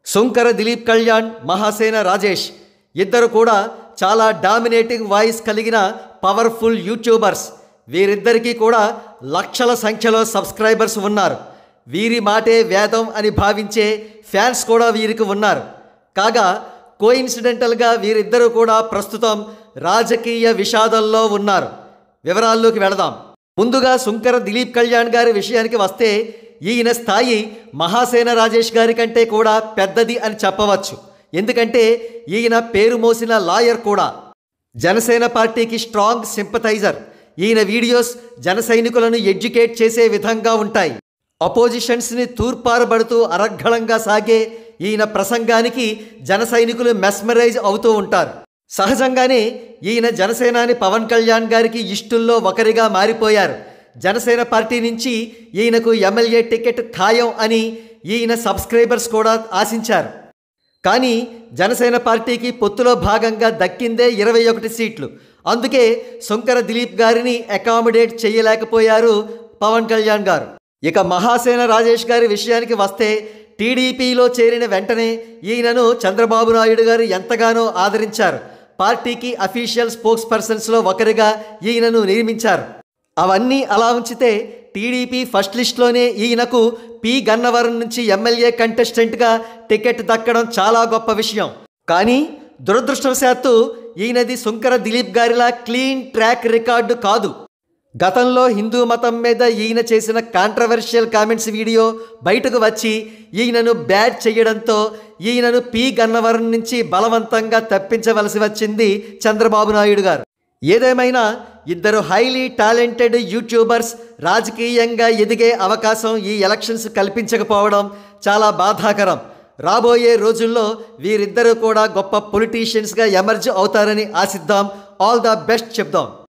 సుంకర దిలీప్ కళ్యాణ్, మహాసేన రాజేష్ ఇద్దరు కూడా చాలా డామినేటింగ్ వాయిస్ కలిగిన పవర్ఫుల్ యూట్యూబర్స్. వీరిద్దరికీ కూడా లక్షల సంఖ్యలో సబ్స్క్రైబర్స్ ఉన్నారు. వీరి మాటే వేదం అని భావించే ఫ్యాన్స్ కూడా వీరికి ఉన్నారు. కాగా కోయిన్సిడెంటల్గా వీరిద్దరూ కూడా ప్రస్తుతం రాజకీయ విషాదంలో ఉన్నారు. వివరాల్లోకి వెళదాం. ముందుగా సుంకర దిలీప్ కళ్యాణ్ గారి విషయానికి వస్తే ఈయన స్థాయి మహాసేన రాజేష్ గారి కంటే కూడా పెద్దది అని చెప్పవచ్చు. ఎందుకంటే ఈయన పేరు మోసిన లాయర్ కూడా. జనసేన పార్టీకి స్ట్రాంగ్ సింపథైజర్. ఈయన వీడియోస్ జన సైనికులను ఎడ్యుకేట్ చేసే విధంగా ఉంటాయి. అపోజిషన్స్ని తూర్పారబడుతూ అనర్గళంగా సాగే ఈయన ప్రసంగానికి జన సైనికులు మెస్మరైజ్ అవుతూ ఉంటారు. సహజంగానే ఈయన జనసేనాని పవన్ కళ్యాణ్ గారికి ఇష్టుల్లో ఒకరిగా మారిపోయారు. జనసేన పార్టీ నుంచి ఈయనకు ఎమ్మెల్యే టికెట్ ఖాయం అని ఈయన సబ్స్క్రైబర్స్ కూడా ఆశించారు. కానీ జనసేన పార్టీకి పొత్తులో భాగంగా దక్కిందే 21 సీట్లు. అందుకే సుంకర దిలీప్ గారిని అకామిడేట్ చేయలేకపోయారు పవన్ కళ్యాణ్ గారు. ఇక మహాసేన రాజేష్ గారి విషయానికి వస్తే టీడీపీలో చేరిన వెంటనే ఈయనను చంద్రబాబు నాయుడు గారు ఎంతగానో ఆదరించారు. పార్టీకి అఫీషియల్ స్పోక్స్ పర్సన్స్లో ఒకరిగా ఈయనను నియమించారు. అవన్నీ అలా ఉంచితే టీడీపీ ఫస్ట్ లిస్ట్లోనే ఈయనకు పి గన్నవరం నుంచి ఎమ్మెల్యే కంటెస్టెంట్గా టికెట్ దక్కడం చాలా గొప్ప విషయం. కానీ దురదృష్టవశాత్తు ఈయనది సుంకర దిలీప్ గారిలా క్లీన్ ట్రాక్ రికార్డు కాదు. గతంలో హిందూ మతం మీద ఈయన చేసిన కాంట్రవర్షియల్ కామెంట్స్ వీడియో బయటకు వచ్చి ఈయనను బ్యాడ్ చేయడంతో ఈయనను పి గన్నవరం నుంచి బలవంతంగా తప్పించవలసి వచ్చింది చంద్రబాబు నాయుడు గారు. ఏదేమైనా ఇద్దరు హైలీ టాలెంటెడ్ యూట్యూబర్స్ రాజకీయంగా ఎదిగే అవకాశం ఈ ఎలక్షన్స్ కల్పించకపోవడం చాలా బాధాకరం. రాబోయే రోజుల్లో వీరిద్దరూ కూడా గొప్ప పొలిటీషియన్స్గా ఎమర్జ్ అవుతారని ఆశిద్దాం. ఆల్ ద బెస్ట్ చెప్దాం.